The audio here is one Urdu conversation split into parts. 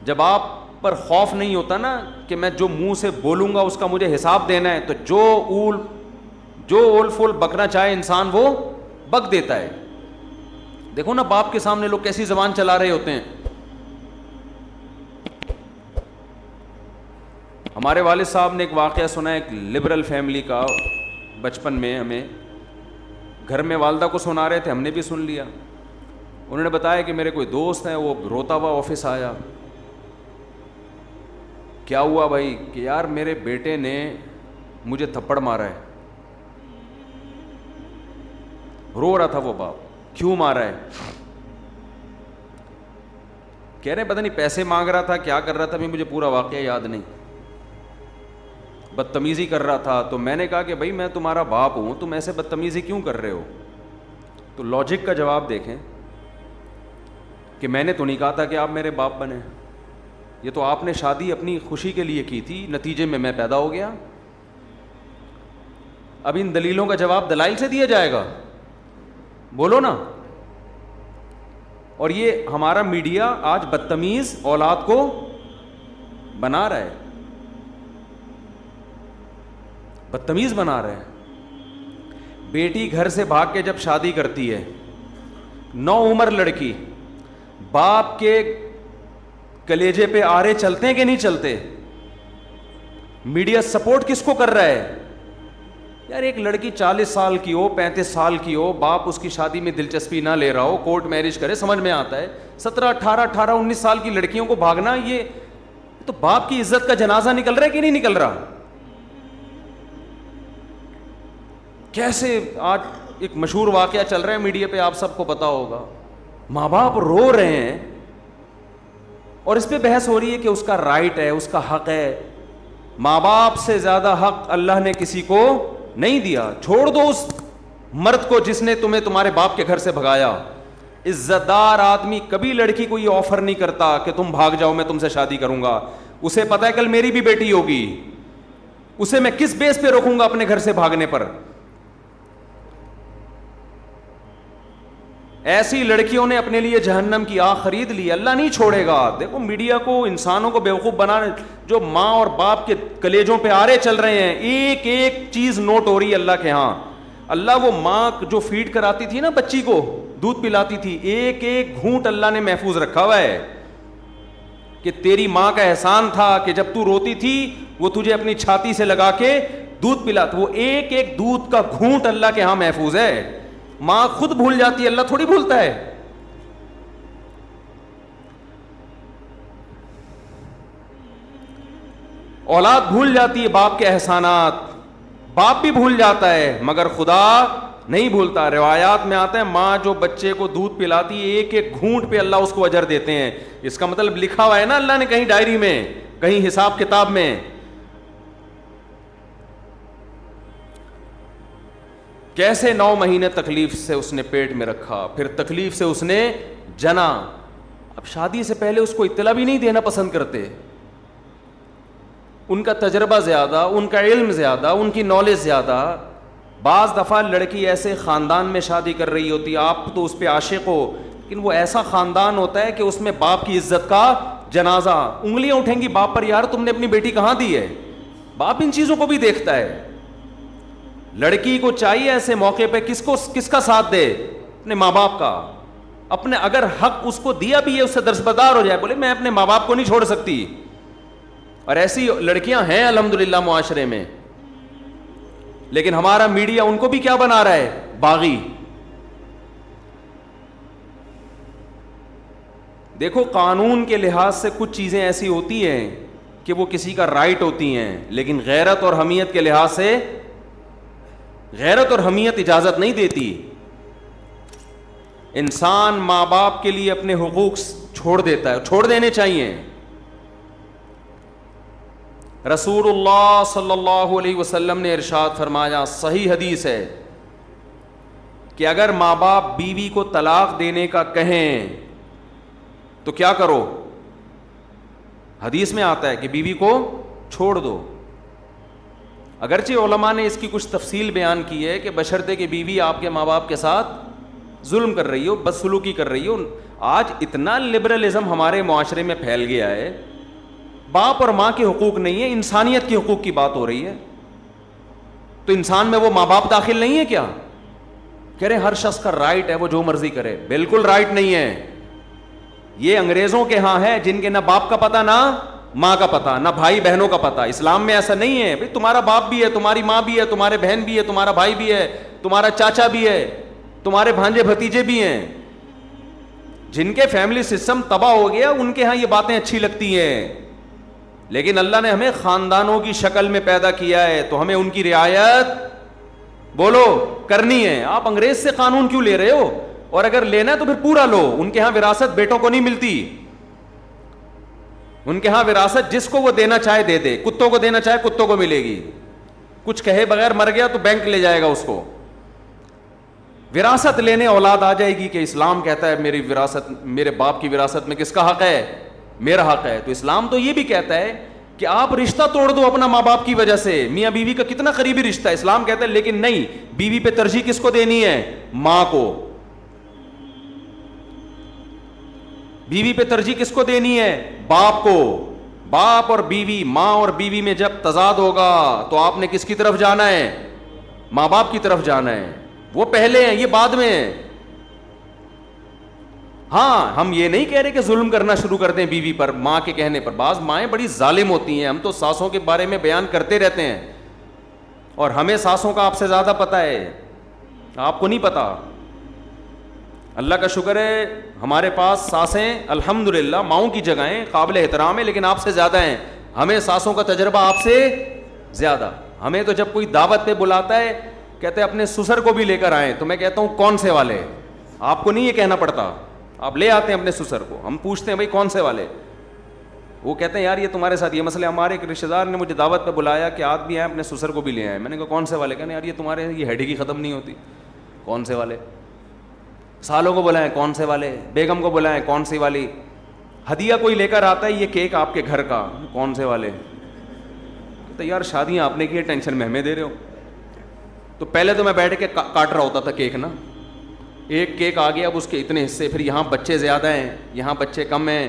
جب آپ پر خوف نہیں ہوتا نا کہ میں جو منہ سے بولوں گا اس کا مجھے حساب دینا ہے, تو جو اول فول بکنا چاہے انسان وہ بک دیتا ہے. دیکھو نا باپ کے سامنے لوگ کیسی زبان چلا رہے ہوتے ہیں. ہمارے والد صاحب نے ایک واقعہ سنا, ایک لبرل فیملی کا, بچپن میں ہمیں گھر میں والدہ کو سنا رہے تھے, ہم نے بھی سن لیا. انہوں نے بتایا کہ میرے کوئی دوست ہیں, وہ روتا ہوا آفس آیا. کیا ہوا بھائی؟ کہ یار میرے بیٹے نے مجھے تھپڑ مارا ہے. رو رہا تھا وہ باپ, کیوں مارا ہے؟ کہہ رہے پتہ نہیں پیسے مانگ رہا تھا, کیا کر رہا تھا, مجھے پورا واقعہ یاد نہیں, بدتمیزی کر رہا تھا. تو میں نے کہا کہ بھائی میں تمہارا باپ ہوں, تم ایسے بدتمیزی کیوں کر رہے ہو؟ تو لاجک کا جواب دیکھیں کہ میں نے تو نہیں کہا تھا کہ آپ میرے باپ بنیں, یہ تو آپ نے شادی اپنی خوشی کے لیے کی تھی, نتیجے میں پیدا ہو گیا. اب ان دلیلوں کا جواب دلائل سے دیا جائے گا؟ بولو نا. اور یہ ہمارا میڈیا آج بدتمیز اولاد کو بنا رہا ہے, بدتمیز بنا رہے ہیں. بیٹی گھر سے بھاگ کے جب شادی کرتی ہے, 9 عمر لڑکی, باپ کے کلیجے پہ آرے چلتے ہیں کہ نہیں چلتے؟ میڈیا سپورٹ کس کو کر رہا ہے؟ یار ایک لڑکی 40 سال کی ہو, 35 سال کی ہو, باپ اس کی شادی میں دلچسپی نہ لے رہا ہو, کورٹ میرج کرے, سمجھ میں آتا ہے. 17, 18, 19 سال کی لڑکیوں کو بھاگنا, یہ تو باپ کی عزت کا جنازہ نکل رہا ہے کہ نہیں نکل رہا؟ کیسے آج ایک مشہور واقعہ چل رہا ہے میڈیا پہ, آپ سب کو پتا ہوگا. ماں باپ رو رہے ہیں اور اس پہ بحث ہو رہی ہے کہ اس کا رائٹ ہے, اس کا حق ہے. ماں باپ سے زیادہ حق اللہ نے کسی کو نہیں دیا. چھوڑ دو اس مرد کو جس نے تمہیں تمہارے باپ کے گھر سے بھگایا. عزت دار آدمی کبھی لڑکی کو یہ آفر نہیں کرتا کہ تم بھاگ جاؤ میں تم سے شادی کروں گا. اسے پتا ہے کل میری بھی بیٹی ہوگی, اسے میں کس بیس پہ روکوں گا اپنے گھر سے بھاگنے پر. ایسی لڑکیوں نے اپنے لیے جہنم کی آگ خرید لی, اللہ نہیں چھوڑے گا. دیکھو میڈیا کو, انسانوں کو بیوقوف بنانے, جو ماں اور باپ کے کلیجوں پہ آرے چل رہے ہیں, ایک ایک چیز نوٹ ہو رہی ہے اللہ کے ہاں. اللہ وہ ماں جو فیڈ کراتی تھی نا بچی کو, دودھ پلاتی تھی, ایک ایک گھونٹ اللہ نے محفوظ رکھا ہوا ہے کہ تیری ماں کا احسان تھا کہ جب تو روتی تھی وہ تجھے اپنی چھاتی سے لگا کے دودھ پلاتا. وہ ایک ایک دودھ کا گھونٹ اللہ کے ہاں محفوظ ہے. ماں خود بھول جاتی ہے, اللہ تھوڑی بھولتا ہے. اولاد بھول جاتی ہے باپ کے احسانات, باپ بھی بھول جاتا ہے مگر خدا نہیں بھولتا. روایات میں آتا ہے ماں جو بچے کو دودھ پلاتی ہے ایک ایک گھونٹ پہ اللہ اس کو اجر دیتے ہیں. اس کا مطلب لکھا ہوا ہے نا اللہ نے کہیں ڈائری میں, کہیں حساب کتاب میں. کیسے 9 مہینے تکلیف سے اس نے پیٹ میں رکھا, پھر تکلیف سے اس نے جنا. اب شادی سے پہلے اس کو اطلاع بھی نہیں دینا پسند کرتے. ان کا تجربہ زیادہ, ان کا علم زیادہ, ان کی نالج زیادہ. بعض دفعہ لڑکی ایسے خاندان میں شادی کر رہی ہوتی, آپ تو اس پہ عاشق ہو, لیکن وہ ایسا خاندان ہوتا ہے کہ اس میں باپ کی عزت کا جنازہ, انگلیاں اٹھیں گی باپ پر, یار تم نے اپنی بیٹی کہاں دی ہے. باپ ان چیزوں کو بھی دیکھتا ہے. لڑکی کو چاہیے ایسے موقع پہ کس کا ساتھ دے, اپنے ماں باپ کا. اپنے اگر حق اس کو دیا بھی ہے اس سے درسبدار ہو جائے, بولے میں اپنے ماں باپ کو نہیں چھوڑ سکتی. اور ایسی لڑکیاں ہیں الحمدللہ معاشرے میں, لیکن ہمارا میڈیا ان کو بھی کیا بنا رہا ہے, باغی. دیکھو قانون کے لحاظ سے کچھ چیزیں ایسی ہوتی ہیں کہ وہ کسی کا رائٹ ہوتی ہیں, لیکن غیرت اور حمیت کے لحاظ سے غیرت اور حمیت اجازت نہیں دیتی. انسان ماں باپ کے لیے اپنے حقوق چھوڑ دیتا ہے, چھوڑ دینے چاہیے. رسول اللہ صلی اللہ علیہ وسلم نے ارشاد فرمایا, صحیح حدیث ہے, کہ اگر ماں باپ بیوی کو طلاق دینے کا کہیں تو کیا کرو. حدیث میں آتا ہے کہ بیوی کو چھوڑ دو. اگرچہ علماء نے اس کی کچھ تفصیل بیان کی ہے کہ بشرطے کہ بیوی آپ کے ماں باپ کے ساتھ ظلم کر رہی ہو, بدسلوکی کر رہی ہو. آج اتنا لبرلزم ہمارے معاشرے میں پھیل گیا ہے, باپ اور ماں کے حقوق نہیں ہے, انسانیت کے حقوق کی بات ہو رہی ہے. تو انسان میں وہ ماں باپ داخل نہیں ہے کیا؟ کہہ رہے ہر شخص کا رائٹ ہے وہ جو مرضی کرے. بالکل رائٹ نہیں ہے. یہ انگریزوں کے ہاں ہے جن کے نہ باپ کا پتہ نہ ماں کا پتہ, نہ بھائی بہنوں کا پتہ. اسلام میں ایسا نہیں ہے. بھئی تمہارا باپ بھی ہے, تمہاری ماں بھی ہے, تمہارے بہن بھی ہے, تمہارا بھائی بھی ہے, تمہارا چاچا بھی ہے, تمہارے بھانجے بھتیجے بھی ہیں. جن کے فیملی سسٹم تباہ ہو گیا ان کے ہاں یہ باتیں اچھی لگتی ہیں. لیکن اللہ نے ہمیں خاندانوں کی شکل میں پیدا کیا ہے تو ہمیں ان کی رعایت بولو کرنی ہے. آپ انگریز سے قانون کیوں لے رہے ہو؟ اور اگر لینا ہے تو پھر پورا لو. ان کے ہاں وراثت بیٹوں کو نہیں ملتی. ان کے ہاں وراثت جس کو وہ دینا چاہے دے دے. کتوں کو دینا چاہے کتوں کو ملے گی. کچھ کہے بغیر مر گیا تو بینک لے جائے گا اس کو. وراثت لینے اولاد آ جائے گی کہ اسلام کہتا ہے میری وراثت, میرے باپ کی وراثت میں کس کا حق ہے؟ میرا حق ہے. تو اسلام تو یہ بھی کہتا ہے کہ آپ رشتہ توڑ دو اپنا ماں باپ کی وجہ سے. میاں بیوی کا کتنا قریبی رشتہ ہے, اسلام کہتا ہے لیکن نہیں, بیوی پہ ترجیح کس کو دینی ہے؟ ماں کو. بیوی پہ ترجیح کس کو دینی ہے؟ باپ کو. باپ اور بیوی, ماں اور بیوی میں جب تضاد ہوگا تو آپ نے کس کی طرف جانا ہے؟ ماں باپ کی طرف جانا ہے. وہ پہلے ہیں, یہ بعد میں ہیں. ہاں ہم یہ نہیں کہہ رہے کہ ظلم کرنا شروع کر دیں بیوی پر ماں کے کہنے پر. بعض مائیں بڑی ظالم ہوتی ہیں. ہم تو ساسوں کے بارے میں بیان کرتے رہتے ہیں اور ہمیں ساسوں کا آپ سے زیادہ پتہ ہے, آپ کو نہیں پتا. اللہ کا شکر ہے ہمارے پاس ساسیں الحمدللہ ماؤں کی جگہیں قابل احترام ہے, لیکن آپ سے زیادہ ہیں. ہمیں ساسوں کا تجربہ آپ سے زیادہ. ہمیں تو جب کوئی دعوت پہ بلاتا ہے کہتے ہیں اپنے سسر کو بھی لے کر آئیں, تو میں کہتا ہوں کون سے والے؟ آپ کو نہیں یہ کہنا پڑتا, آپ لے آتے ہیں اپنے سسر کو. ہم پوچھتے ہیں بھائی کون سے والے؟ وہ کہتے ہیں یار یہ تمہارے ساتھ یہ مسئلہ. ہمارے ایک رشتہ دار نے مجھے دعوت پہ بلایا کہ آدمی آئے اپنے سسر کو بھی لے آئے. میں نے کہا کون سے والے؟ کہنے یار یہ تمہارے یہ ہیڈی کی ختم نہیں ہوتی. کون سے والے؟ سالوں کو بلائیں کون سے والے, بیگم کو بلائیں کون سی والی, ہدیہ کوئی لے کر آتا ہے یہ کیک آپ کے گھر کا کون سے والے. تو یار شادیاں آپ نے کی, ٹینشن میں ہمیں دے رہے ہو. تو پہلے تو میں بیٹھ کے کاٹ رہا ہوتا تھا کیک نا, ایک کیک آ گیا اب اس کے اتنے حصے, پھر یہاں بچے زیادہ ہیں یہاں بچے کم ہیں,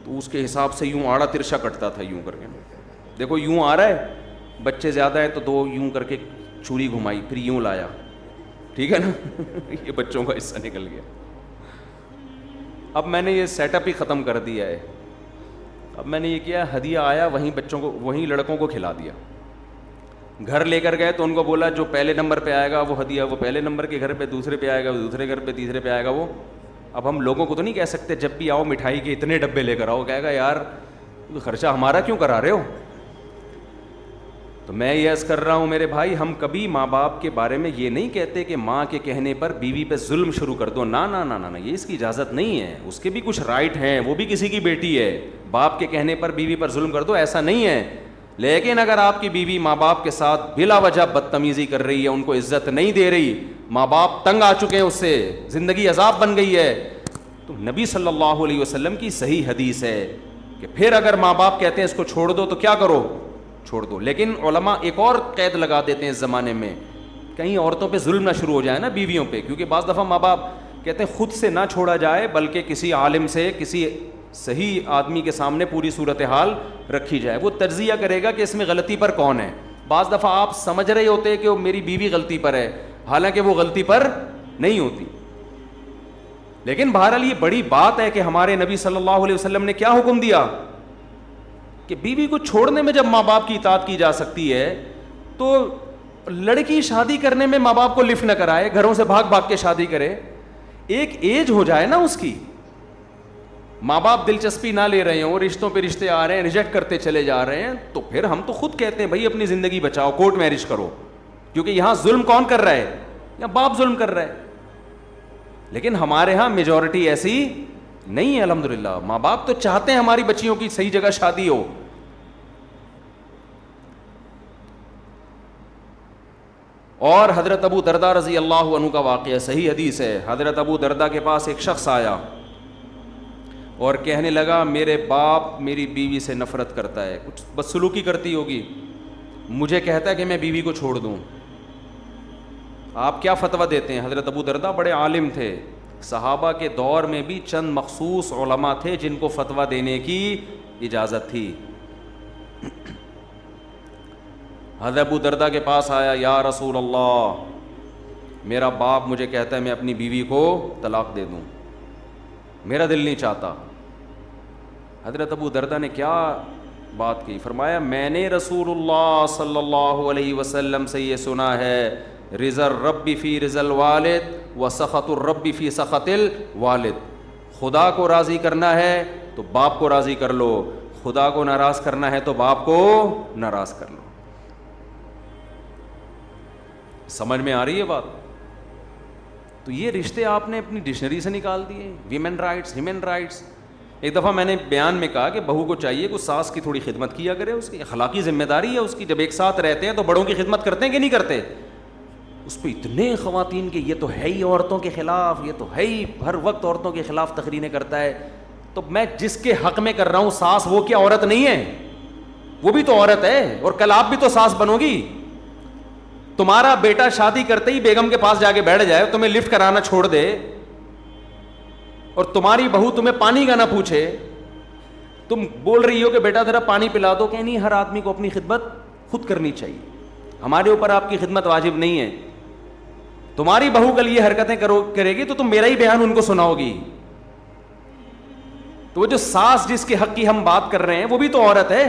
تو اس کے حساب سے یوں آڑا ترشا کٹتا تھا یوں کر کے. دیکھو یوں آ رہا ہے, بچے زیادہ ہیں تو دو یوں کر کے چھری گھمائی, پھر یوں لایا, ٹھیک ہے نا. یہ بچوں کا حصہ نکل گیا. اب میں نے یہ سیٹ اپ ہی ختم کر دیا ہے. اب میں نے یہ کیا, ہدیہ آیا وہیں بچوں کو وہیں لڑکوں کو کھلا دیا. گھر لے کر گئے تو ان کو بولا جو پہلے نمبر پہ آئے گا وہ ہدیہ وہ پہلے نمبر کے گھر پہ, دوسرے پہ آئے گا وہ دوسرے گھر پہ, تیسرے پہ آئے گا وہ. اب ہم لوگوں کو تو نہیں کہہ سکتے جب بھی آؤ مٹھائی کے اتنے ڈبے لے کر آؤ, کہے گا یار خرچہ ہمارا کیوں کرا رہے ہو. تو میں یہ عرض کر رہا ہوں میرے بھائی, ہم کبھی ماں باپ کے بارے میں یہ نہیں کہتے کہ ماں کے کہنے پر بیوی پہ ظلم شروع کر دو. نا نا نا نا, یہ اس کی اجازت نہیں ہے. اس کے بھی کچھ رائٹ ہیں, وہ بھی کسی کی بیٹی ہے. باپ کے کہنے پر بیوی پر ظلم کر دو ایسا نہیں ہے. لیکن اگر آپ کی بیوی ماں باپ کے ساتھ بلا وجہ بدتمیزی کر رہی ہے, ان کو عزت نہیں دے رہی, ماں باپ تنگ آ چکے ہیں اس سے, زندگی عذاب بن گئی ہے, تو نبی صلی اللہ علیہ وسلم کی صحیح حدیث ہے کہ پھر اگر ماں باپ کہتے ہیں اس کو چھوڑ دو تو کیا کرو, چھوڑ دو. لیکن علماء ایک اور قید لگا دیتے ہیں اس زمانے میں, کہیں عورتوں پہ ظلم نہ شروع ہو جائے نا بیویوں پہ, کیونکہ بعض دفعہ ماں باپ کہتے ہیں خود سے نہ چھوڑا جائے بلکہ کسی عالم سے, کسی صحیح آدمی کے سامنے پوری صورتحال رکھی جائے. وہ تجزیہ کرے گا کہ اس میں غلطی پر کون ہے. بعض دفعہ آپ سمجھ رہے ہوتے کہ وہ میری بیوی غلطی پر ہے, حالانکہ وہ غلطی پر نہیں ہوتی. لیکن بہرحال یہ بڑی بات ہے کہ ہمارے نبی صلی اللہ علیہ وسلم نے کیا حکم دیا کہ بیوی کو چھوڑنے میں جب ماں باپ کی اطاعت کی جا سکتی ہے تو لڑکی شادی کرنے میں ماں باپ کو لفٹ نہ کرائے, گھروں سے بھاگ بھاگ کے شادی کرے. ایک ایج ہو جائے نا اس کی, ماں باپ دلچسپی نہ لے رہے ہوں, رشتوں پہ رشتے آ رہے ہیں, ریجیکٹ کرتے چلے جا رہے ہیں, تو پھر ہم تو خود کہتے ہیں بھائی اپنی زندگی بچاؤ, کورٹ میرج کرو. کیونکہ یہاں ظلم کون کر رہا ہے؟ یا باپ ظلم کر رہا ہے. لیکن ہمارے ہاں میجورٹی ایسی نہیں ہے الحمدللہ. ماں باپ تو چاہتے ہیں ہماری بچیوں کی صحیح جگہ شادی ہو. اور حضرت ابو دردہ رضی اللہ عنہ کا واقعہ صحیح حدیث ہے. حضرت ابو دردہ کے پاس ایک شخص آیا اور کہنے لگا میرے باپ میری بیوی سے نفرت کرتا ہے, کچھ بدسلوکی کرتی ہوگی, مجھے کہتا ہے کہ میں بیوی کو چھوڑ دوں. آپ کیا فتویٰ دیتے ہیں؟ حضرت ابو دردہ بڑے عالم تھے, صحابہ کے دور میں بھی چند مخصوص علماء تھے جن کو فتویٰ دینے کی اجازت تھی. حضرت ابو دردہ کے پاس آیا, یا رسول اللہ, میرا باپ مجھے کہتا ہے میں اپنی بیوی کو طلاق دے دوں, میرا دل نہیں چاہتا. حضرت ابو دردہ نے کیا بات کی؟ فرمایا میں نے رسول اللہ صلی اللہ علیہ وسلم سے یہ سنا ہے, رضا الرب فی رضا الوالد و سخط الرب فی سخط الوالد. خدا کو راضی کرنا ہے تو باپ کو راضی کر لو, خدا کو ناراض کرنا ہے تو باپ کو ناراض کر لو. سمجھ میں آ رہی ہے بات؟ تو یہ رشتے آپ نے اپنی ڈکشنری سے نکال دیے. Women rights, human rights. ایک دفعہ میں نے بیان میں کہا کہ بہو کو چاہیے کہ ساس کی تھوڑی خدمت کیا کرے, اس کی اخلاقی ذمہ داری ہے اس کی. جب ایک ساتھ رہتے ہیں تو بڑوں کی خدمت کرتے ہیں کہ نہیں کرتے؟ اس پہ اتنے خواتین کے یہ تو ہے ہی عورتوں کے خلاف, یہ تو ہے ہی ہر وقت عورتوں کے خلاف تقریریں کرتا ہے. تو میں جس کے حق میں کر رہا ہوں ساس, وہ کیا عورت نہیں ہے؟ وہ بھی تو عورت ہے, اور کل آپ بھی تو ساس بنو گی. تمہارا بیٹا شادی کرتے ہی بیگم کے پاس جا کے بیٹھ جائے, تمہیں لفٹ کرانا چھوڑ دے, اور تمہاری بہو تمہیں پانی کا نہ پوچھے, تم بول رہی ہو کہ بیٹا ذرا پانی پلا دو, کہ نہیں ہر آدمی کو اپنی خدمت خود کرنی چاہیے, ہمارے اوپر آپ کی خدمت واجب نہیں ہے. تمہاری بہو کل یہ حرکتیں کرے گی تو تم میرا ہی بیان ان کو سناؤ گی. تو وہ جو ساس جس کے حق کی ہم بات کر رہے ہیں وہ بھی تو عورت ہے.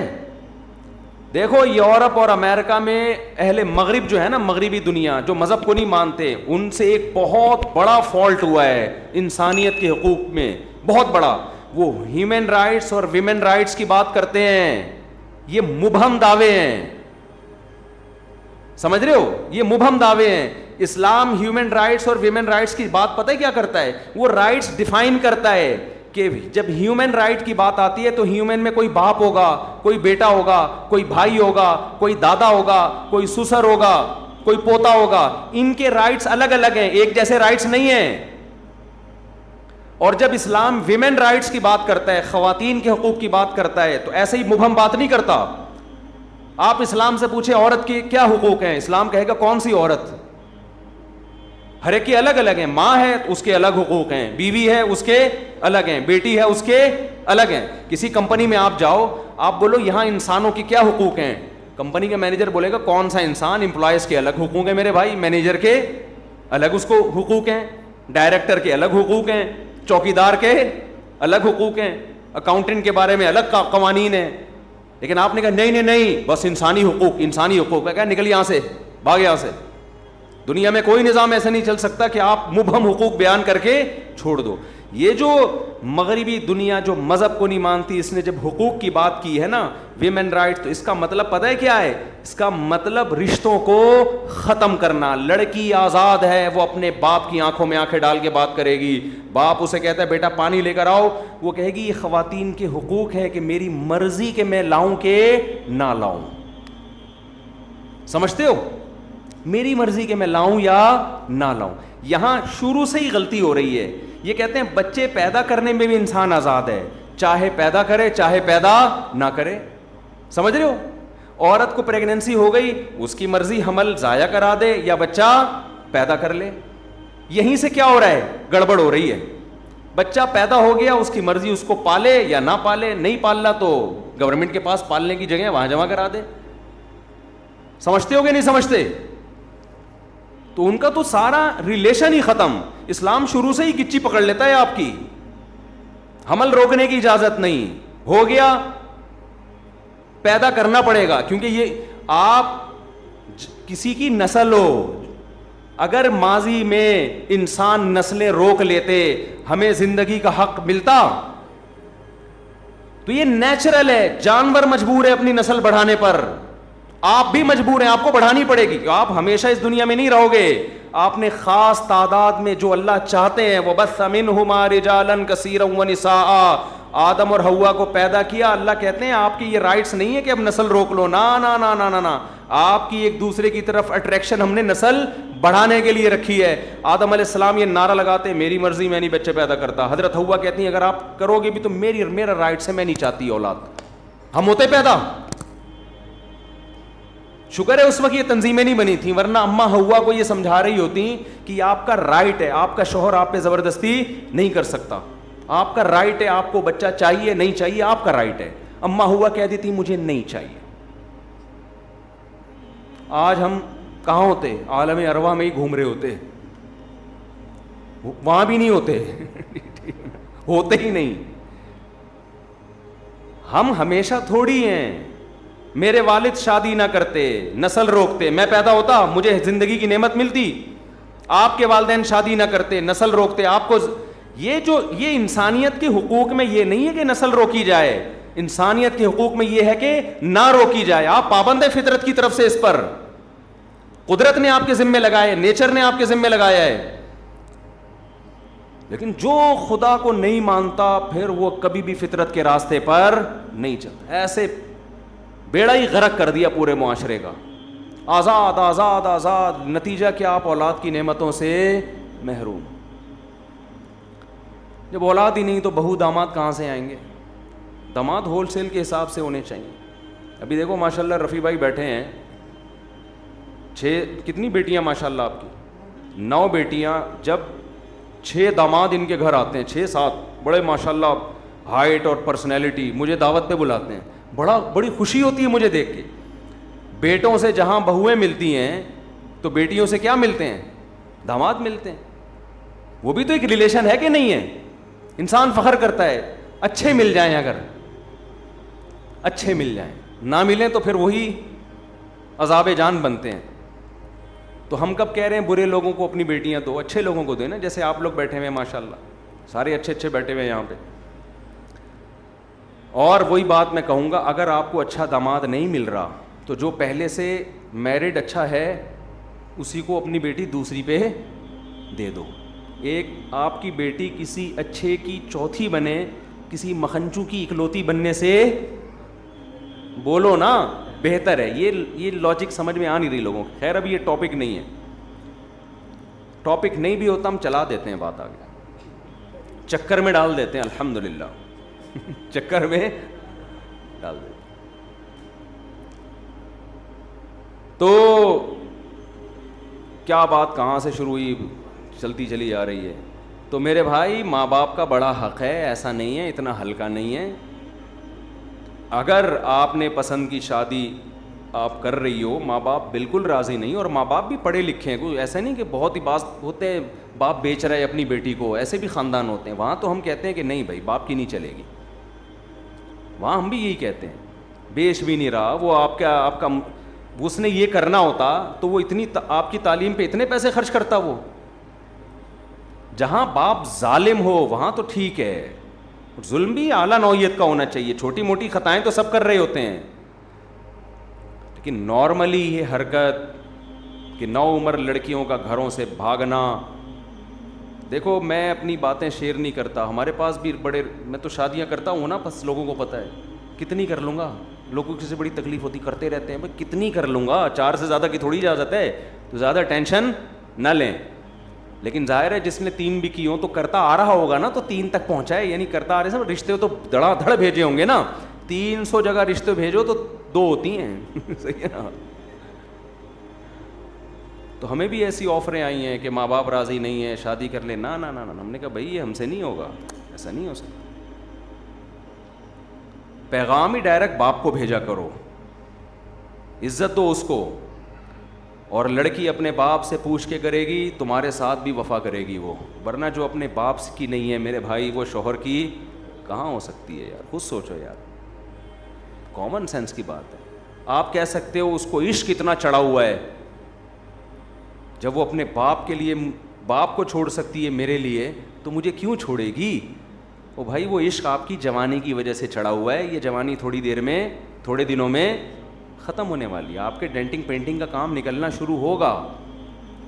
دیکھو یورپ اور امریکہ میں اہل مغرب جو ہے نا, مغربی دنیا جو مذہب کو نہیں مانتے, ان سے ایک بہت بڑا فالٹ ہوا ہے انسانیت کے حقوق میں, بہت بڑا. وہ ہیومن رائٹس اور ویمن رائٹس کی بات کرتے ہیں, یہ مبہم دعوے ہیں, سمجھ رہے ہو, یہ مبہم دعوے ہیں. اسلام ہیومن رائٹس اور ویمن رائٹس کی بات پتہ ہے کیا کرتا ہے؟ وہ رائٹس ڈیفائن کرتا ہے کہ جب ہیومن رائٹ کی بات آتی ہے تو ہیومن میں کوئی باپ ہوگا, کوئی بیٹا ہوگا, کوئی بھائی ہوگا, کوئی دادا ہوگا, کوئی سسر ہوگا, کوئی پوتا ہوگا. ان کے رائٹس الگ الگ ہیں, ایک جیسے رائٹس نہیں ہیں. اور جب اسلام ویمن رائٹس کی بات کرتا ہے, خواتین کے حقوق کی بات کرتا ہے, تو ایسے ہی مبہم بات نہیں کرتا. آپ اسلام سے پوچھیں عورت کے کیا حقوق ہیں, اسلام کہے گا کون سی عورت؟ ہر ایک کے الگ الگ ہیں. ماں ہے اس کے الگ حقوق ہیں, بیوی ہے اس کے الگ ہیں, بیٹی ہے اس کے الگ ہیں. کسی کمپنی میں آپ جاؤ, آپ بولو یہاں انسانوں کی کیا حقوق ہیں, کمپنی کا مینیجر بولے گا کون سا انسان؟ امپلائز کے الگ حقوق ہیں میرے بھائی, مینیجر کے الگ اس کو حقوق ہیں, ڈائریکٹر کے الگ حقوق ہیں, چوکیدار کے الگ حقوق ہیں, اکاؤنٹنٹ کے بارے میں الگ قوانین ہیں. لیکن آپ نے کہا نہیں نہیں نہیں, بس انسانی حقوق, انسانی حقوق ہے. کیا نکل یہاں سے, بھاگ یہاں سے. دنیا میں کوئی نظام ایسا نہیں چل سکتا کہ آپ مبہم حقوق بیان کر کے چھوڑ دو. یہ جو مغربی دنیا جو مذہب کو نہیں مانتی, اس نے جب حقوق کی بات کی ہے نا, ویمن رائٹ, تو اس کا مطلب پتہ ہے کیا ہے؟ اس کا مطلب رشتوں کو ختم کرنا. لڑکی آزاد ہے, وہ اپنے باپ کی آنکھوں میں آنکھیں ڈال کے بات کرے گی. باپ اسے کہتا ہے بیٹا پانی لے کر آؤ, وہ کہے گی یہ خواتین کے حقوق ہے کہ میری مرضی کہ میں لاؤں کہ نہ لاؤں. سمجھتے ہو؟ میری مرضی کہ میں لاؤں یا نہ لاؤں. یہاں شروع سے ہی غلطی ہو رہی ہے. یہ کہتے ہیں بچے پیدا کرنے میں بھی انسان آزاد ہے, چاہے پیدا کرے چاہے پیدا نہ کرے. سمجھ رہے ہو؟ عورت کو پریگننسی ہو گئی, اس کی مرضی حمل ضائع کرا دے یا بچہ پیدا کر لے. یہیں سے کیا ہو رہا ہے؟ گڑبڑ ہو رہی ہے. بچہ پیدا ہو گیا, اس کی مرضی اس کو پالے یا نہ پالے, نہیں پالنا تو گورنمنٹ کے پاس پالنے کی جگہ وہاں جمع کرا دے. سمجھتے ہو کہ نہیں سمجھتے؟ تو ان کا تو سارا ریلیشن ہی ختم. اسلام شروع سے ہی گچی پکڑ لیتا ہے آپ کی, حمل روکنے کی اجازت نہیں. ہو گیا پیدا کرنا پڑے گا, کیونکہ یہ آپ کسی کی نسل ہو. اگر ماضی میں انسان نسلیں روک لیتے, ہمیں زندگی کا حق ملتا. تو یہ نیچرل ہے, جانور مجبور ہے اپنی نسل بڑھانے پر, آپ بھی مجبور ہیں, آپ کو بڑھانی پڑے گی. آپ ہمیشہ اس دنیا میں نہیں رہو گے. آپ نے خاص تعداد میں جو اللہ چاہتے ہیں, وَبَثَّ مِنْهُمَا رِجَالًا كَثِيرًا وَنِسَاءً, آدم اور حوا کو پیدا کیا. اللہ کہتے ہیں آپ کی یہ رائٹس نہیں ہے کہ اب نسل روک لو, نا نا نا نا نا, آپ کی ایک دوسرے کی طرف اٹریکشن ہم نے نسل بڑھانے کے لیے رکھی ہے. آدم علیہ السلام یہ نعرہ لگاتے میری مرضی, میں نہیں بچے پیدا کرتا. حضرت حوا کہتی ہیں اگر آپ کرو گے بھی تو میرا رائٹس ہے, میں نہیں چاہتی اولاد. ہم ہوتے پیدا, شکر ہے اس وقت یہ تنظیمیں نہیں بنی تھیں, ورنہ اماں ہوا کو یہ سمجھا رہی ہوتی کہ آپ کا رائٹ ہے, آپ کا شوہر آپ پہ زبردستی نہیں کر سکتا, آپ کا رائٹ ہے, آپ کو بچہ چاہیے نہیں چاہیے آپ کا رائٹ ہے. اماں ہوا کہہ دیتی مجھے نہیں چاہیے. آج ہم کہاں ہوتے, عالم ارواح میں ہی گھوم رہے ہوتے, وہاں بھی نہیں ہوتے ہوتے ہی نہیں. ہم ہمیشہ تھوڑی ہیں. میرے والد شادی نہ کرتے, نسل روکتے, میں پیدا ہوتا مجھے زندگی کی نعمت ملتی. آپ کے والدین شادی نہ کرتے, نسل روکتے, آپ کو یہ انسانیت کے حقوق میں یہ نہیں ہے کہ نسل روکی جائے, انسانیت کے حقوق میں یہ ہے کہ نہ روکی جائے. آپ پابند ہیں فطرت کی طرف سے, اس پر قدرت نے آپ کے ذمے لگایا, نیچر نے آپ کے ذمے لگایا ہے. لیکن جو خدا کو نہیں مانتا پھر وہ کبھی بھی فطرت کے راستے پر نہیں چلتا. ایسے بیڑا ہی غرق کر دیا پورے معاشرے کا. آزاد آزاد آزاد, نتیجہ کیا, آپ اولاد کی نعمتوں سے محروم. جب اولاد ہی نہیں تو بہو داماد کہاں سے آئیں گے؟ داماد ہول سیل کے حساب سے ہونے چاہیے. ابھی دیکھو ماشاءاللہ رفیع بھائی بیٹھے ہیں, 6 کتنی بیٹیاں ماشاءاللہ آپ کی, 9 بیٹیاں. جب 6 داماد ان کے گھر آتے ہیں, 6-7 بڑے ماشاءاللہ ہائٹ اور پرسنالٹی, مجھے دعوت پہ بلاتے ہیں, بڑی خوشی ہوتی ہے مجھے دیکھ کے. بیٹوں سے جہاں بہویں ملتی ہیں تو بیٹیوں سے کیا ملتے ہیں, داماد ملتے ہیں. وہ بھی تو ایک ریلیشن ہے کہ نہیں ہے؟ انسان فخر کرتا ہے. اچھے مل جائیں, اگر اچھے مل جائیں, نہ ملیں تو پھر وہی عذاب جان بنتے ہیں. تو ہم کب کہہ رہے ہیں برے لوگوں کو اپنی بیٹیاں دو, اچھے لوگوں کو دیں نا. جیسے آپ لوگ بیٹھے ہوئے ہیں ماشاءاللہ, سارے اچھے اچھے بیٹھے ہوئے ہیں یہاں پہ. اور وہی بات میں کہوں گا, اگر آپ کو اچھا داماد نہیں مل رہا تو جو پہلے سے میرڈ اچھا ہے اسی کو اپنی بیٹی دوسری پہ دے دو. ایک آپ کی بیٹی کسی اچھے کی چوتھی بنے کسی مکھنچو کی اکلوتی بننے سے, بولو نا, بہتر ہے. یہ لاجک سمجھ میں آ نہیں رہی لوگوں کو. خیر ابھی یہ ٹاپک نہیں ہے, ٹاپک نہیں بھی ہوتا ہم چلا دیتے ہیں بات آگے, چکر میں ڈال دیتے ہیں الحمدللہ چکر میں ڈال دیتے. تو کیا بات کہاں سے شروع ہوئی, چلتی چلی جا رہی ہے. تو میرے بھائی ماں باپ کا بڑا حق ہے, ایسا نہیں ہے, اتنا ہلکا نہیں ہے. اگر آپ نے پسند کی شادی آپ کر رہی ہو, ماں باپ بالکل راضی نہیں, اور ماں باپ بھی پڑھے لکھے ہیں, کوئی ایسا نہیں کہ بہت ہی باز ہوتے ہیں باپ بیچ رہا ہے اپنی بیٹی کو, ایسے بھی خاندان ہوتے ہیں. وہاں تو ہم کہتے ہیں کہ نہیں بھائی باپ کی نہیں چلے گی, وہاں ہم بھی یہی کہتے ہیں. بیچ بھی نہیں رہا وہ, آپ کا اس نے یہ کرنا ہوتا تو وہ اتنی آپ کی تعلیم پہ اتنے پیسے خرچ کرتا. وہ جہاں باپ ظالم ہو وہاں تو ٹھیک ہے, ظلم بھی اعلیٰ نوعیت کا ہونا چاہیے. چھوٹی موٹی خطائیں تو سب کر رہے ہوتے ہیں, لیکن نارملی یہ حرکت کہ 9 عمر لڑکیوں کا گھروں سے بھاگنا. دیکھو میں اپنی باتیں شیئر نہیں کرتا, ہمارے پاس بھی میں تو شادیاں کرتا ہوں نا, بس لوگوں کو پتہ ہے کتنی کر لوں گا. لوگوں کی سے بڑی تکلیف ہوتی, کرتے رہتے ہیں بھائی کتنی کر لوں گا, 4 سے زیادہ کی تھوڑی اجازت ہے, تو زیادہ ٹینشن نہ لیں. لیکن ظاہر ہے جس نے 3 بھی کی ہوں تو کرتا آ رہا ہوگا نا, تو 3 تک پہنچا ہے, یعنی کرتا آ رہے ہیں. رشتے تو دھڑا دھڑ بھیجے ہوں گے نا, 300 جگہ رشتے بھیجو تو 2 ہوتی ہیں صحیح ہے نا. تو ہمیں بھی ایسی آفریں آئی ہیں کہ ماں باپ راضی نہیں ہیں, شادی کر لیں. نا نا نا, ہم نے کہا بھائی یہ ہم سے نہیں ہوگا, ایسا نہیں ہو سکتا. پیغام ہی ڈائریکٹ باپ کو بھیجا کرو, عزت دو اس کو, اور لڑکی اپنے باپ سے پوچھ کے کرے گی تمہارے ساتھ بھی وفا کرے گی وہ, ورنہ جو اپنے باپ کی نہیں ہے میرے بھائی وہ شوہر کی کہاں ہو سکتی ہے یار. خود سوچو یار, کامن سینس کی بات ہے. آپ کہہ سکتے ہو اس کو عشق اتنا چڑھا ہوا ہے, جب وہ اپنے باپ کے لیے باپ کو چھوڑ سکتی ہے میرے لیے تو مجھے کیوں چھوڑے گی. او بھائی وہ عشق آپ کی جوانی کی وجہ سے چڑھا ہوا ہے, یہ جوانی تھوڑی دیر میں تھوڑے دنوں میں ختم ہونے والی ہے. آپ کے ڈینٹنگ پینٹنگ کا کام نکلنا شروع ہوگا,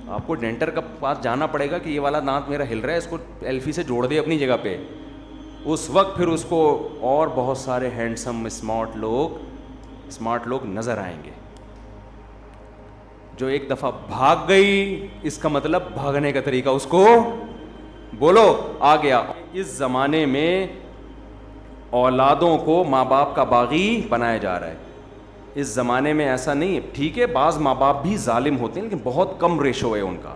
آپ کو ڈینٹر کا پاس جانا پڑے گا کہ یہ والا دانت میرا ہل رہا ہے, اس کو ایلفی سے جوڑ دے اپنی جگہ پہ. اس وقت پھر اس کو اور بہت سارے ہینڈسم اسمارٹ لوگ نظر آئیں گے. جو ایک دفعہ بھاگ گئی اس کا مطلب بھاگنے کا طریقہ اس کو بولو آ گیا. اس زمانے میں اولادوں کو ماں باپ کا باغی بنایا جا رہا ہے. اس زمانے میں ایسا نہیں ہے. ٹھیک ہے بعض ماں باپ بھی ظالم ہوتے ہیں لیکن بہت کم ریشو ہے ان کا.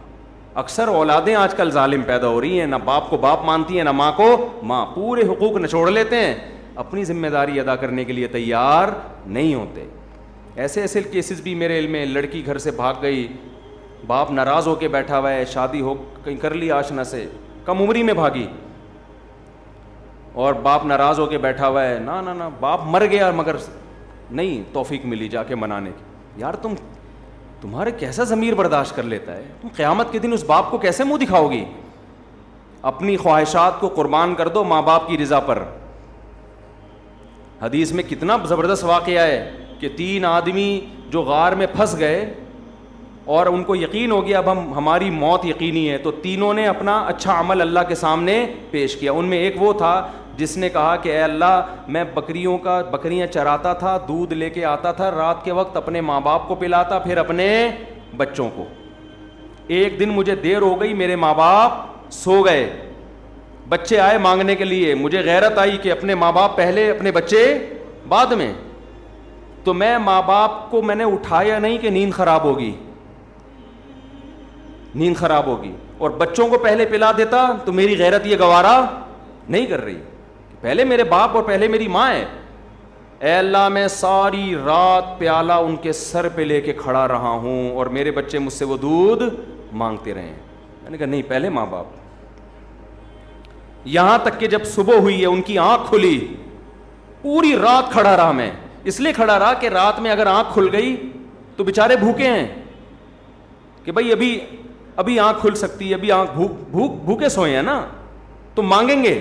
اکثر اولادیں آج کل ظالم پیدا ہو رہی ہیں, نہ باپ کو باپ مانتی ہیں نہ ماں کو ماں, پورے حقوق نچوڑ لیتے ہیں, اپنی ذمہ داری ادا کرنے کے لیے تیار نہیں ہوتے. ایسے ایسے کیسز بھی میرے علم میں, لڑکی گھر سے بھاگ گئی, باپ ناراض ہو کے بیٹھا ہوا ہے, شادی ہو کہیں کر لی آشنا سے, کم عمری میں بھاگی, اور باپ ناراض ہو کے بیٹھا ہوا ہے, نہ باپ مر گیا مگر نہیں توفیق ملی جا کے منانے کی. یار تمہارے کیسا ضمیر برداشت کر لیتا ہے, تم قیامت کے دن اس باپ کو کیسے منہ دکھاؤ گی؟ اپنی خواہشات کو قربان کر دو ماں باپ کی رضا پر. حدیث میں کتنا زبردست واقعہ ہے کہ 3 آدمی جو غار میں پھنس گئے اور ان کو یقین ہو گیا اب ہماری موت یقینی ہے, تو تینوں نے اپنا اچھا عمل اللہ کے سامنے پیش کیا. ان میں ایک وہ تھا جس نے کہا کہ اے اللہ میں بکریاں چراتا تھا, دودھ لے کے آتا تھا, رات کے وقت اپنے ماں باپ کو پلاتا پھر اپنے بچوں کو. ایک دن مجھے دیر ہو گئی, میرے ماں باپ سو گئے, بچے آئے مانگنے کے لیے, مجھے غیرت آئی کہ اپنے ماں باپ پہلے اپنے بچے بعد میں, تو میں ماں باپ کو میں نے اٹھایا نہیں کہ نیند خراب ہوگی, اور بچوں کو پہلے پلا دیتا تو میری غیرت یہ گوارا نہیں کر رہی, پہلے میرے باپ اور پہلے میری ماں ہے. اے اللہ میں ساری رات پیالہ ان کے سر پہ لے کے کھڑا رہا ہوں اور میرے بچے مجھ سے وہ دودھ مانگتے رہے. میں نے کہا نہیں پہلے ماں باپ. یہاں تک کہ جب صبح ہوئی ہے ان کی آنکھ کھلی, پوری رات کھڑا رہا میں, اس لیے کھڑا رہا کہ رات میں اگر آنکھ کھل گئی تو بیچارے بھوکے ہیں کہ بھائی ابھی آنکھ کھل سکتی ہے, ابھی آنکھ بھوکے سوئے ہیں نا, تو مانگیں گے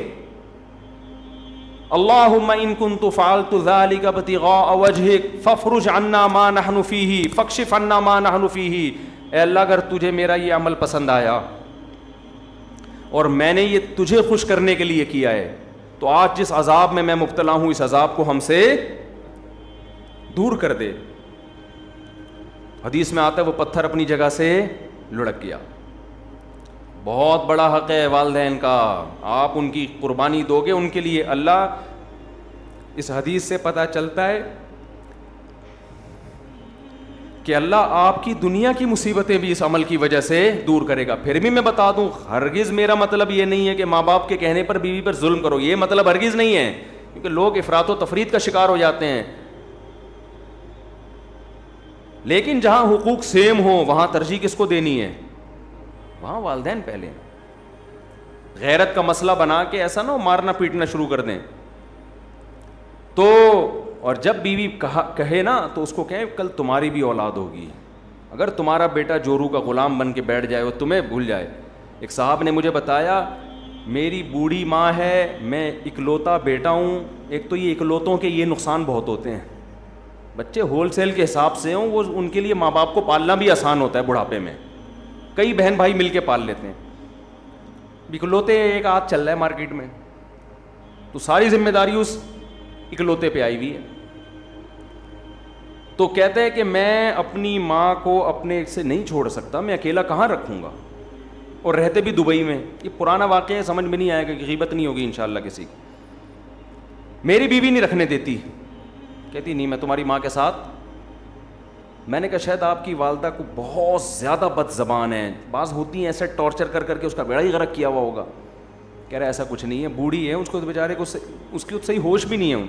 اللہم ان کنت فعلت ذلک ابتغاء وجہک فافرج عنا ما نحن فیہ فاکشف عنا ما نحن فیہ. اے اللہ اگر تجھے میرا یہ عمل پسند آیا اور میں نے یہ تجھے خوش کرنے کے لیے کیا ہے تو آج جس عذاب میں مبتلا ہوں اس عذاب کو ہم سے دور کر دے. حدیث میں آتا ہے وہ پتھر اپنی جگہ سے لڑک گیا. بہت بڑا حق ہے والدین کا, آپ ان کی قربانی دو گے ان کے لیے. اللہ اس حدیث سے پتہ چلتا ہے کہ اللہ آپ کی دنیا کی مصیبتیں بھی اس عمل کی وجہ سے دور کرے گا. پھر بھی میں بتا دوں ہرگز میرا مطلب یہ نہیں ہے کہ ماں باپ کے کہنے پر بیوی پر ظلم کرو, یہ مطلب ہرگز نہیں ہے, کیونکہ لوگ افراط و تفریط کا شکار ہو جاتے ہیں. لیکن جہاں حقوق سیم ہوں وہاں ترجیح کس کو دینی ہے؟ وہاں والدین پہلے. غیرت کا مسئلہ بنا کے ایسا نہ ہو مارنا پیٹنا شروع کر دیں. تو اور جب بیوی کہے نا تو اس کو کہیں کل تمہاری بھی اولاد ہوگی, اگر تمہارا بیٹا جورو کا غلام بن کے بیٹھ جائے وہ تمہیں بھول جائے. ایک صاحب نے مجھے بتایا میری بوڑھی ماں ہے, میں اکلوتا بیٹا ہوں. ایک تو یہ اکلوتوں کے یہ نقصان بہت ہوتے ہیں, بچے ہول سیل کے حساب سے ہوں وہ ان کے لیے ماں باپ کو پالنا بھی آسان ہوتا ہے بڑھاپے میں, کئی بہن بھائی مل کے پال لیتے ہیں. اکلوتے ایک آدھ چل رہا ہے مارکیٹ میں تو ساری ذمہ داری اس اکلوتے پہ آئی ہوئی ہے. تو کہتے ہیں کہ میں اپنی ماں کو اپنے سے نہیں چھوڑ سکتا, میں اکیلا کہاں رکھوں گا, اور رہتے بھی دبئی میں. یہ پرانا واقعہ ہے, سمجھ میں نہیں آئے گا کہ غیبت نہیں ہوگی انشاءاللہ کسی کی. میری بیوی نہیں رکھنے دیتی, کہتی نہیں میں تمہاری ماں کے ساتھ. میں نے کہا شاید آپ کی والدہ کو بہت زیادہ بد زبان ہے, بعض ہوتی ہیں ایسے ٹارچر کر کر کے اس کا بیڑا ہی غرق کیا ہوا ہوگا. کہہ رہا ایسا کچھ نہیں ہے, بوڑھی ہے, اس کو بیچارے کو اس کی صحیح ہوش بھی نہیں ہے.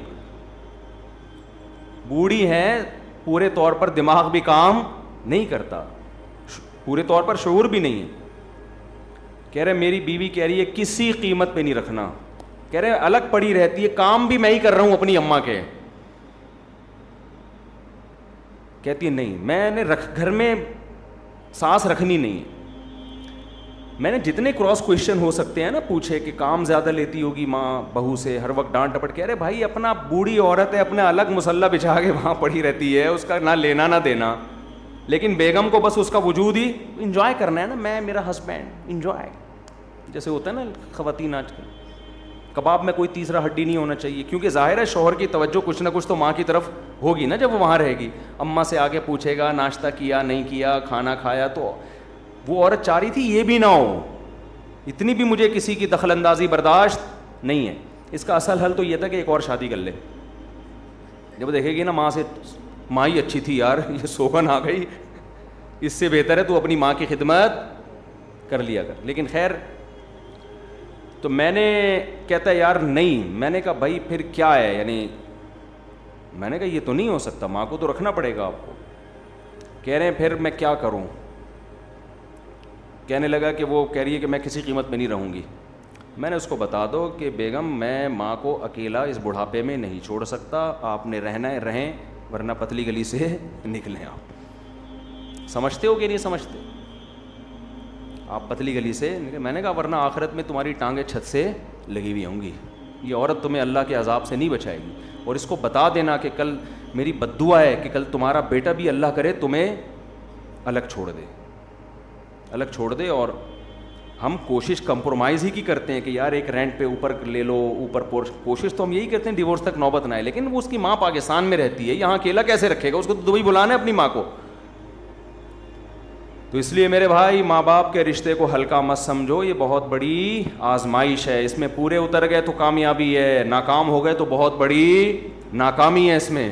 بوڑھی ہے, پورے طور پر دماغ بھی کام نہیں کرتا, پورے طور پر شعور بھی نہیں ہے. کہہ رہے میری بیوی کہہ رہی ہے کسی قیمت پہ نہیں رکھنا. کہہ رہے الگ پڑی رہتی ہے, کام بھی میں ہی کر رہا ہوں اپنی اماں کے. کہتی ہے نہیں میں نے گھر میں سانس رکھنی نہیں ہے. میں نے جتنے کراس کوشچن ہو سکتے ہیں نا پوچھے کہ کام زیادہ لیتی ہوگی ماں بہو سے, ہر وقت ڈانٹ ڈپٹ. کہہ رہے بھائی اپنا بوڑھی عورت ہے, اپنا الگ مسلح بچھا کے وہاں پڑی رہتی ہے, اس کا نہ لینا نہ دینا, لیکن بیگم کو بس اس کا وجود ہی انجوائے کرنا ہے نا. میں میرا ہسبینڈ انجوائے, جیسے ہوتا ہے نا خواتین آج کل. کباب میں کوئی تیسرا ہڈی نہیں ہونا چاہیے, کیونکہ ظاہر ہے شوہر کی توجہ کچھ نہ کچھ تو ماں کی طرف ہوگی نا جب وہ وہاں رہے گی. اماں سے آگے پوچھے گا ناشتہ کیا نہیں کیا, کھانا کھایا, تو وہ عورت چاہ رہی تھی یہ بھی نہ ہو. اتنی بھی مجھے کسی کی دخل اندازی برداشت نہیں ہے. اس کا اصل حل تو یہ تھا کہ ایک اور شادی کر لے. جب دیکھے گی نا ماں سے ماں ہی اچھی تھی یار, یہ سوگن آ گئی, اس سے بہتر ہے تو اپنی ماں کی خدمت کر لیا کر. لیکن خیر, تو میں نے کہتا ہے یار نہیں. میں نے کہا بھائی پھر کیا ہے, یعنی میں نے کہا یہ تو نہیں ہو سکتا, ماں کو تو رکھنا پڑے گا آپ کو. کہہ رہے ہیں پھر میں کیا کروں. کہنے لگا کہ وہ کہہ رہی ہے کہ میں کسی قیمت میں نہیں رہوں گی. میں نے اس کو بتا دو کہ بیگم میں ماں کو اکیلا اس بڑھاپے میں نہیں چھوڑ سکتا, آپ نے رہنا ہے رہیں, ورنہ پتلی گلی سے نکلیں. آپ سمجھتے ہو کہ نہیں سمجھتے, آپ پتلی گلی سے نکلیں. میں نے کہا ورنہ آخرت میں تمہاری ٹانگیں چھت سے لگی ہوئی ہوں گی, یہ عورت تمہیں اللہ کے عذاب سے نہیں بچائے گی. اور اس کو بتا دینا کہ کل میری بد دعا ہے کہ کل تمہارا بیٹا بھی اللہ کرے تمہیں الگ چھوڑ دے, الگ چھوڑ دے. اور ہم کوشش کمپرومائز ہی کی کرتے ہیں کہ یار ایک رینٹ پہ اوپر لے لو, اوپر کوشش تو ہم یہی کرتے ہیں ڈیورس تک نوبت نہ آئے. لیکن وہ اس کی ماں پاکستان میں رہتی ہے, یہاں اکیلا کیسے رکھے گا, اس کو تو دبئی بلانا ہے اپنی ماں کو. تو اس لیے میرے بھائی ماں باپ کے رشتے کو ہلکا مت سمجھو, یہ بہت بڑی آزمائش ہے. اس میں پورے اتر گئے تو کامیابی ہے, ناکام ہو گئے تو بہت بڑی ناکامی ہے اس میں.